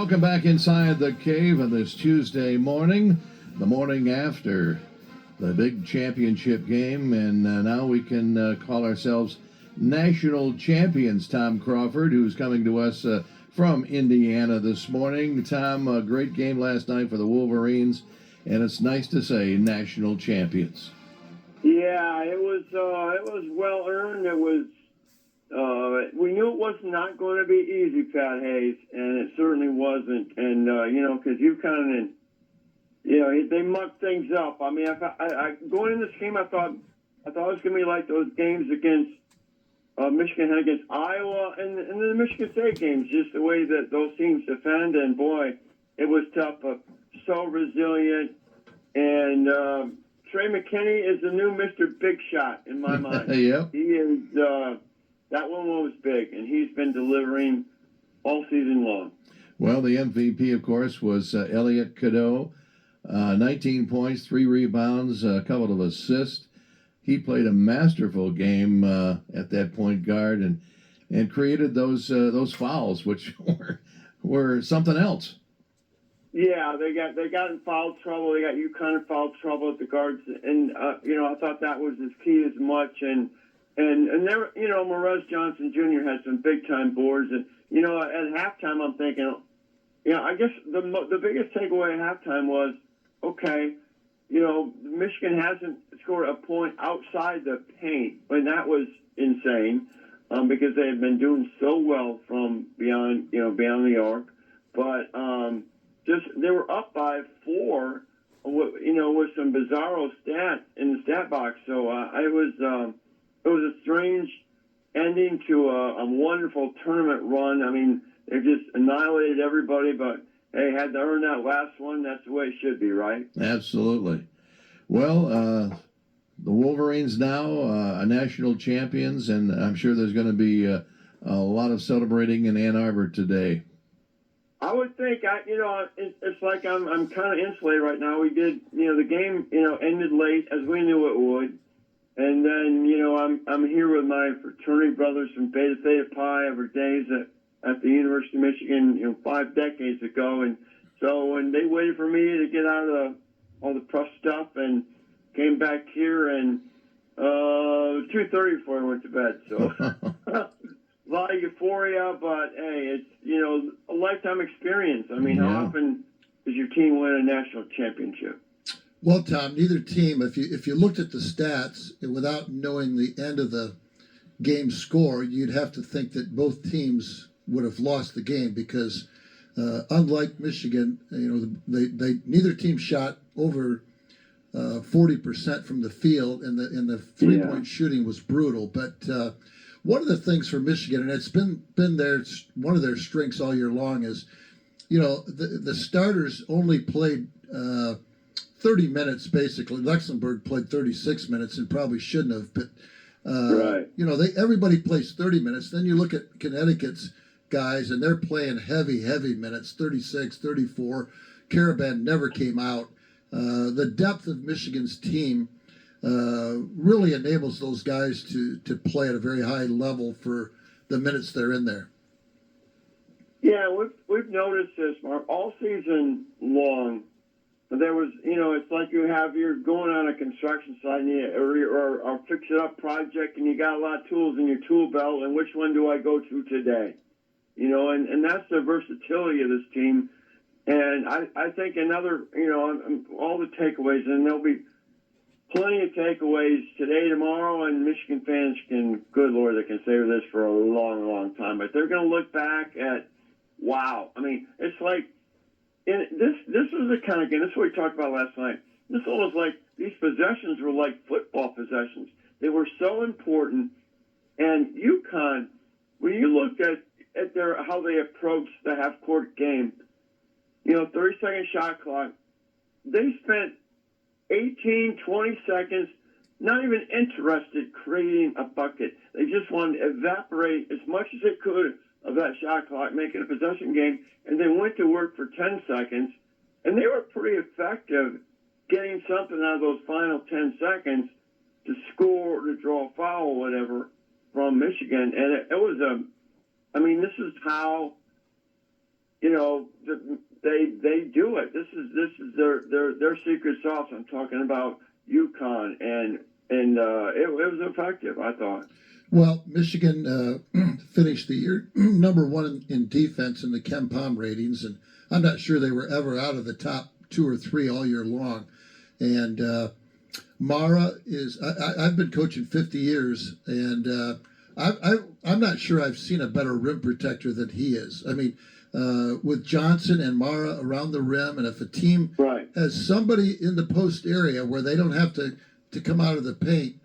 Welcome back inside the cave on this Tuesday morning, the morning after the big championship game, and now we can call ourselves national champions. Tom Crawford, who's coming to us from Indiana this morning. Tom, a great game last night for the Wolverines, and it's nice to say national champions. Yeah, it was well earned. It was we knew it was not going to be easy, Pat Hayes, and it certainly wasn't. And because you kind of, they mucked things up. I mean, I going in this game, I thought it was going to be like those games against Michigan had against Iowa, and the Michigan State games, just the way that those teams defend. And boy, it was tough, but so resilient. And Trey McKinney is the new Mr. Big Shot in my mind. Yep. He is. That one was big, and he's been delivering all season long. Well, the MVP, of course, was Elliot Cadeau. 19 points, 3 rebounds, a couple of assists. He played a masterful game at that point guard and created those fouls, which were something else. Yeah, they got in foul trouble. They got UConn in foul trouble at the guards, and I thought that was as key as much. And there, Morez Johnson Jr. had some big time boards, and at halftime I'm thinking, I guess the biggest takeaway at halftime was, okay, Michigan hasn't scored a point outside the paint, and that was insane because they had been doing so well from beyond the arc, but just they were up by 4, with some bizarro stats in the stat box. So it was a strange ending to a wonderful tournament run. I mean, they just annihilated everybody, but hey, had to earn that last one. That's the way it should be, right? Absolutely. Well, the Wolverines now national champions, and I'm sure there's going to be a lot of celebrating in Ann Arbor today. I would think, it's like I'm kind of insulated right now. We did, the game, ended late as we knew it would. And then, I'm here with my fraternity brothers from Beta Theta Pi over days at the University of Michigan, 5 decades ago. And so when they waited for me to get out of all the press stuff and came back here, and 2:30 before I went to bed. So a lot of euphoria, but hey, it's a lifetime experience. I mean, How often does your team win a national championship? Well, Tom, neither team, if you looked at the stats without knowing the end of the game score, you'd have to think that both teams would have lost the game because unlike Michigan, they neither team shot over 40% from the field, and the three-point shooting was brutal. But one of the things for Michigan, and it's been one of their strengths all year long, is the starters only played 30 minutes basically. Luxembourg played 36 minutes and probably shouldn't have, but right. Everybody plays 30 minutes. Then you look at Connecticut's guys, and they're playing heavy minutes, 36, 34. Caravan never came out. The depth of Michigan's team really enables those guys to play at a very high level for the minutes they're in there. Yeah, we've noticed this, Mark, all season long. There was, it's like you're going on a construction site or fix it up project, and you got a lot of tools in your tool belt, and which one do I go to today? And that's the versatility of this team. And I think another, all the takeaways, and there'll be plenty of takeaways today, tomorrow, and Michigan fans good Lord, they can savor this for a long, long time. But they're going to look back at, wow. I mean, it's like, this was the kind of game, this is what we talked about last night. This almost like these possessions were like football possessions. They were so important. And UConn, when you looked at how they approached the half-court game, 30-second shot clock, they spent 18, 20 seconds not even interested creating a bucket. They just wanted to evaporate as much as they could of that shot clock, make it a possession game, and they went to work for 10 seconds, and they were pretty effective getting something out of those final 10 seconds to score or to draw a foul or whatever from Michigan. And it was this is how, they do it. This is their secret sauce. I'm talking about UConn, and it was effective, I thought. Well, Michigan finished the year number one in defense in the Ken Pom ratings, and I'm not sure they were ever out of the top 2 or 3 all year long. And Mara is, I've been coaching 50 years, and I'm not sure I've seen a better rim protector than he is. I mean, with Johnson and Mara around the rim, and if a team has somebody in the post area where they don't have to come out of the paint,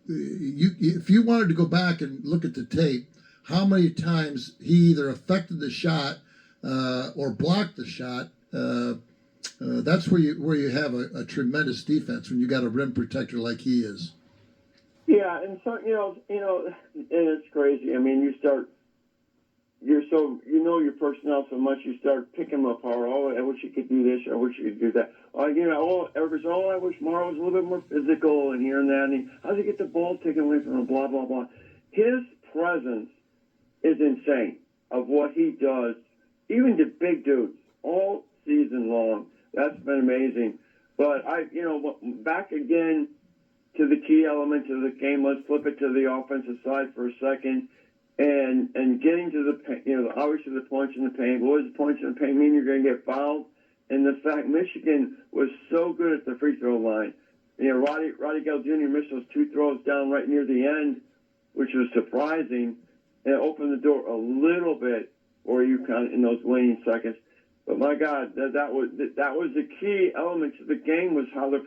if you wanted to go back and look at the tape, how many times he either affected the shot or blocked the shot, that's where you have a tremendous defense when you got a rim protector like he is. Yeah, and so and it's crazy. I mean, your personnel so much, you start picking them apart. Oh, I wish you could do this. I wish you could do that. I wish Morrow was a little bit more physical and here and that. And how does he get the ball taken away from him? Blah, blah, blah. His presence is insane of what he does, even to big dudes, all season long. That's been amazing. But back again to the key element of the game. Let's flip it to the offensive side for a second. And getting to the obviously the points in the paint. What does the points in the paint mean? You're going to get fouled. And the fact Michigan was so good at the free throw line. Roddy Gale Jr. missed those 2 throws down right near the end, which was surprising, and it opened the door a little bit for UConn in those waning seconds. But my God, that was the key element to the game, was how the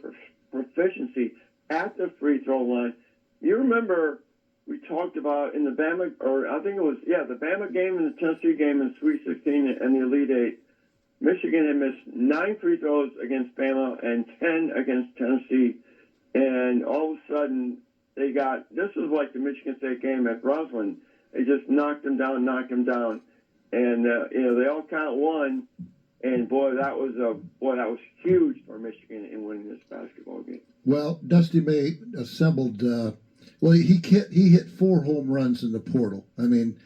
proficiency at the free throw line. You remember we talked about in the Bama, the Bama game and the Tennessee game in Sweet 16 and the Elite Eight. Michigan had missed 9 free throws against Bama and 10 against Tennessee, and all of a sudden this was like the Michigan State game at Roslyn. They just knocked them down, and they all kind of won. And boy, that was huge for Michigan in winning this basketball game. Well, Dusty May assembled. He hit 4 home runs in the portal. I mean,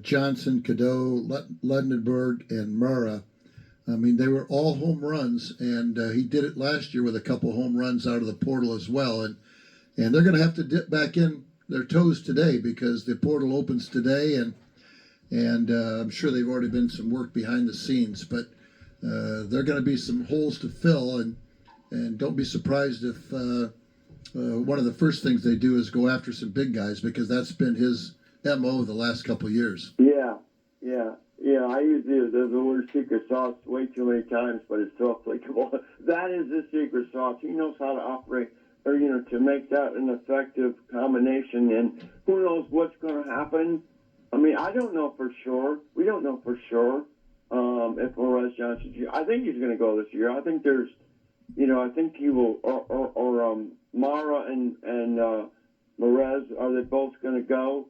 Johnson, Cadeau, Ledenberg, and Murrah. I mean, they were all home runs, and he did it last year with a couple home runs out of the portal as well. And they're going to have to dip back in their toes today because the portal opens today, and I'm sure they've already been some work behind the scenes. But there are going to be some holes to fill, and don't be surprised if one of the first things they do is go after some big guys, because that's been his MO the last couple of years. Yeah. I use the word secret sauce way too many times, but it's so applicable. That is the secret sauce. He knows how to operate, or to make that an effective combination. And who knows what's going to happen? I mean, I don't know for sure. We don't know for sure if Morez Johnson. I think he's going to go this year. I think there's, I think he will, or Mara and Morez, are they both going to go?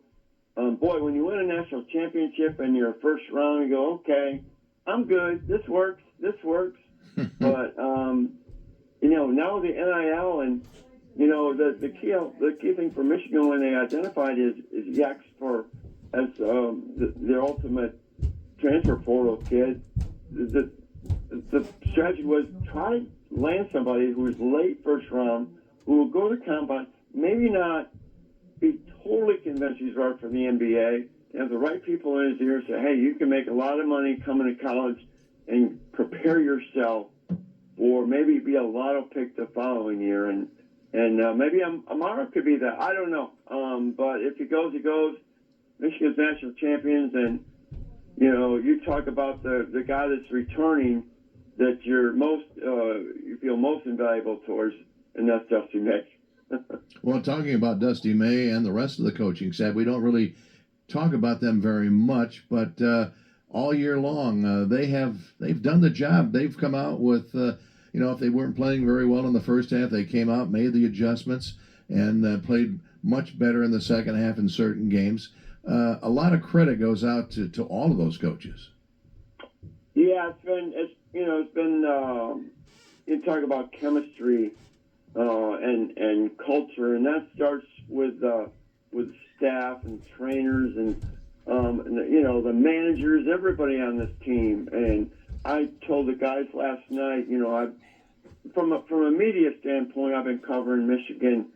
Boy, when you win a national championship and you're first round, you go, okay, I'm good. This works. But now the NIL and the key thing for Michigan when they identified is Yax as their ultimate transfer portal kid. The strategy was try to land somebody who is late first round, who will go to combine, maybe not be totally convinced he's right for the NBA, have the right people in his ear, say, hey, you can make a lot of money coming to college and prepare yourself for maybe be a lotto pick the following year. And maybe Amara could be that. I don't know. But if he goes, he goes. Michigan's national champions, and, you talk about the guy that's returning that you feel most invaluable towards, and that's Dusty May. Well, talking about Dusty May and the rest of the coaching staff, we don't really talk about them very much, but all year long they've done the job. They've come out with, if they weren't playing very well in the first half, they came out, made the adjustments, and played much better in the second half in certain games. A lot of credit goes out to all of those coaches. Yeah, it's been you talk about chemistry. And culture, and that starts with staff and trainers and the managers, everybody on this team. And I told the guys last night, from a media standpoint, I've been covering Michigan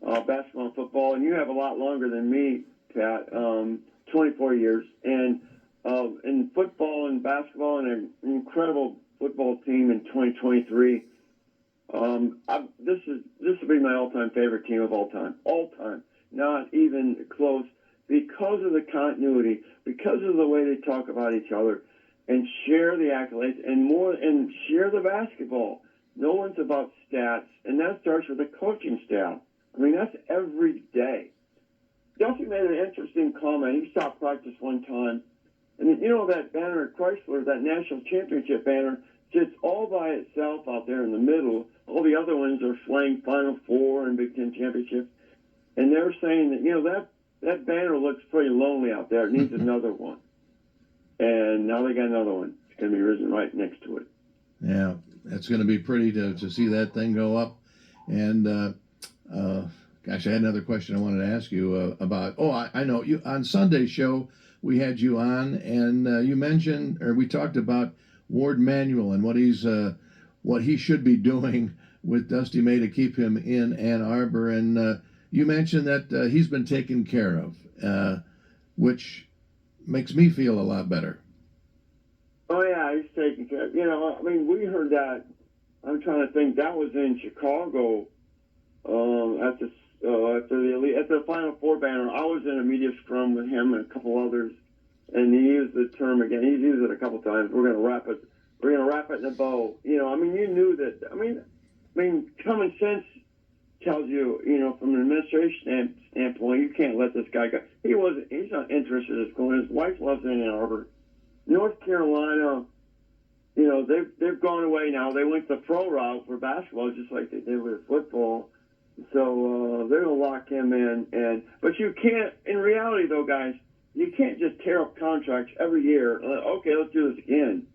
basketball and football, and you have a lot longer than me, Pat, 24 years. And in football and basketball, and an incredible football team in 2023. This will be my all-time favorite team of all time, not even close, because of the continuity, because of the way they talk about each other, and share the accolades and share the basketball. No one's about stats, and that starts with the coaching staff. I mean, that's every day. Duffy made an interesting comment. He stopped practice one time, and that banner at Chrysler, that national championship banner, sits all by itself out there in the middle. All the other ones are flying Final Four and Big Ten championships, and they're saying that that banner looks pretty lonely out there. It needs another one, and now they got another one. It's going to be risen right next to it. Yeah, it's going to be pretty to see that thing go up. And gosh, I had another question I wanted to ask you about. Oh, I know you on Sunday's show. We had you on, and you mentioned, or we talked about Ward Manuel and what he should be doing with Dusty May to keep him in Ann Arbor. And you mentioned that he's been taken care of, which makes me feel a lot better. Oh yeah, he's taken care of. We heard that. I'm trying to think. That was in Chicago at the Final Four banner. I was in a media scrum with him and a couple others, and he used the term again. He's used it a couple times. We're going to wrap it. We're going to wrap it in a bow. You knew that. I mean, common sense tells you, from an administration standpoint, you can't let this guy go. He's not interested in schooling. His wife lives in Ann Arbor. North Carolina, they've gone away now. They went the pro route for basketball, just like they did with football. So they're going to lock him in. But you can't, in reality, though, guys, you can't just tear up contracts every year. Okay, let's do this again.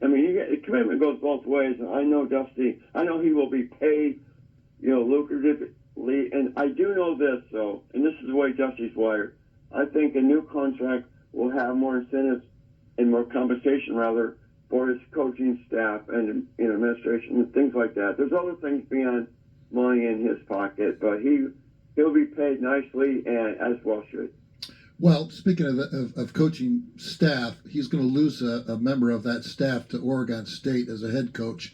I mean, the commitment goes both ways. And I know Dusty. I know he will be paid, lucratively. And I do know this, though, and this is the way Dusty's wired. I think a new contract will have more incentives and more compensation, rather, for his coaching staff and administration and things like that. There's other things beyond money in his pocket, but he'll be paid nicely, and as well should. Well, speaking of coaching staff, he's going to lose a member of that staff to Oregon State as a head coach.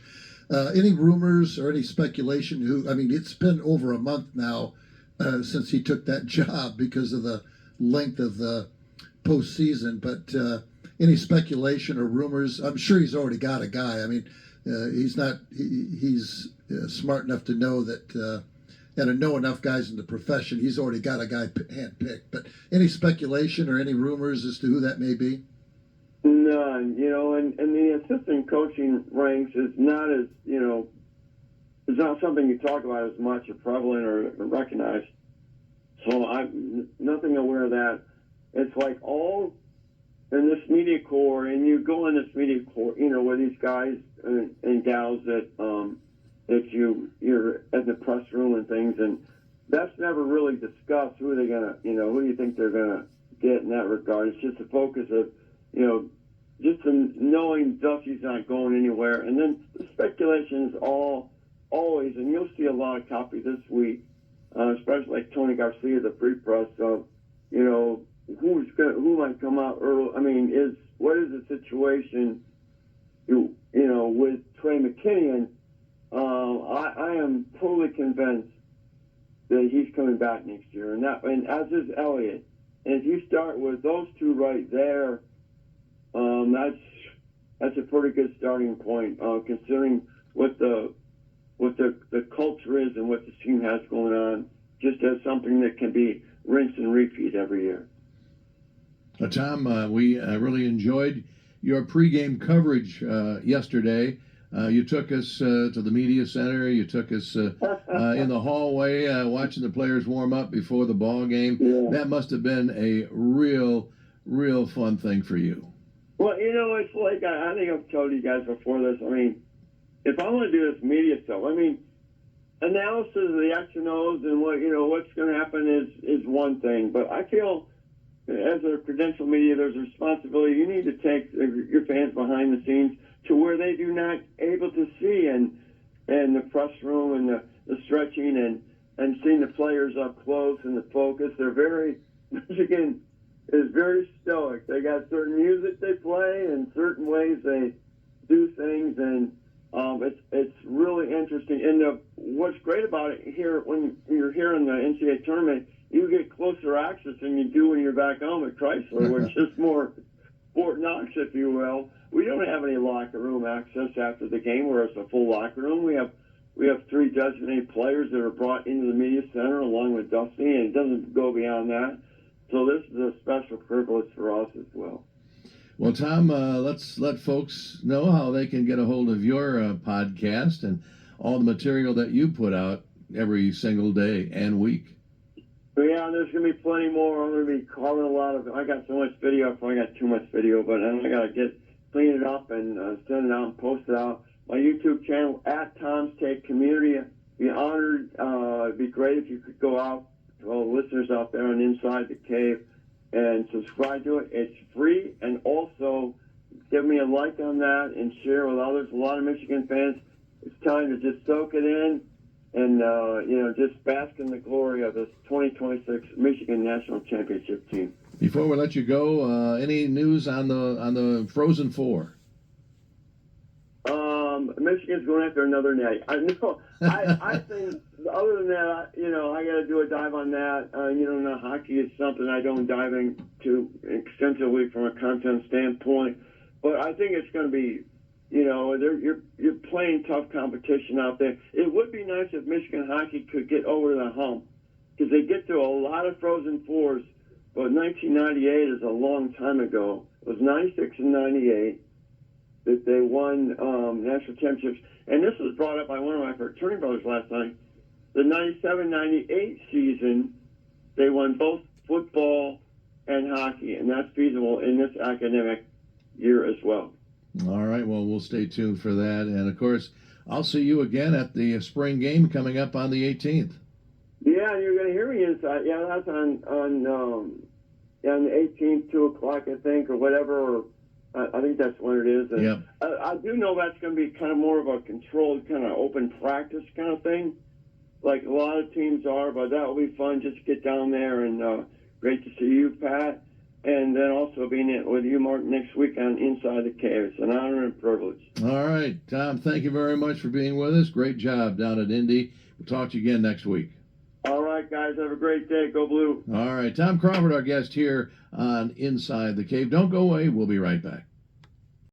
Any rumors or any speculation? It's been over a month now since he took that job because of the length of the postseason. But any speculation or rumors? I'm sure he's already got a guy. He's smart enough to know that. And to know enough guys in the profession, he's already got a guy handpicked. But any speculation or any rumors as to who that may be? None. And the assistant coaching ranks is not as, it's not something you talk about as much or prevalent or recognized. So I'm nothing aware of that. It's like all in this media corps, and you go in this media corps, with these guys and gals that you're at the press room and things, and that's never really discussed. Who are they gonna, who do you think they're gonna get in that regard? It's just a focus of, just knowing Dusty's not going anywhere, and then the speculation is always, and you'll see a lot of copy this week, especially like Tony Garcia, the free press of, who might come out early. What is the situation, with Trey McKinnon? I am totally convinced that he's coming back next year, and as is Elliott. And if you start with those two right there, that's a pretty good starting point, considering what the culture is and what the team has going on. Just as something that can be rinse and repeat every year. Tom, we really enjoyed your pregame coverage yesterday. You took us to the media center. You took us in the hallway, watching the players warm up before the ball game. Yeah. That must have been a real fun thing for you. Well, it's like I think I've told you guys before this. If I want to do this media stuff, analysis of the X and O's and what's going to happen is one thing. But I feel as a credential media, there's a responsibility. You need to take your fans behind the scenes to where they do not able to see, and the press room and the stretching and seeing the players up close and the focus. They're very, Michigan is very stoic. They got certain music they play and certain ways they do things, and it's really interesting. And what's great about it here, when you're here in the NCAA tournament, you get closer access than you do when you're back home at Chrysler, which is more Fort Knox, if you will. We don't have any locker room access after the game where it's a full locker room. We have 3 designated players that are brought into the media center along with Dusty, and it doesn't go beyond that. So this is a special privilege for us as well. Well, Tom, let's let folks know how they can get a hold of your podcast and all the material that you put out every single day and week. Yeah, there's going to be plenty more. I'm going to be calling a lot of. I got so much video. I probably got too much video, but I got to clean it up and send it out and post it out. My YouTube channel at Tom's Take Community. Be honored. It'd be great if you could go out to all the listeners out there on Inside the Cave and subscribe to it. It's free, and also give me a like on that and share with others. A lot of Michigan fans. It's time to just soak it in and just bask in the glory of this 2026 Michigan National Championship team. Before we let you go, any news on the Frozen Four? Michigan's going after another net. I know. I think other than that, I got to do a dive on that. Now hockey is something I don't dive into extensively from a content standpoint, but I think it's going to be, you're playing tough competition out there. It would be nice if Michigan hockey could get over the hump, because they get to a lot of Frozen Fours, but 1998 is a long time ago. It was 96 and 98 that they won national championships. And this was brought up by one of my fraternity brothers last night. The 97-98 season, they won both football and hockey, and that's feasible in this academic year as well. All right, well, we'll stay tuned for that. And, of course, I'll see you again at the spring game coming up on the 18th. Yeah, you're going to hear me inside. Yeah, that's on the 18th, 2 o'clock, I think, or whatever. I think that's when it is. And yep. I do know that's going to be kind of more of a controlled, kind of open practice kind of thing, like a lot of teams are, but that will be fun just to get down there. And great to see you, Pat, and then also being with you, Mark, next week on Inside the Cave. It's an honor and privilege. All right, Tom, thank you very much for being with us. Great job down at Indy. We'll talk to you again next week. All right, guys, have a great day. Go Blue. All right, Tom Crawford, our guest here on Inside the Cave. Don't go away. We'll be right back.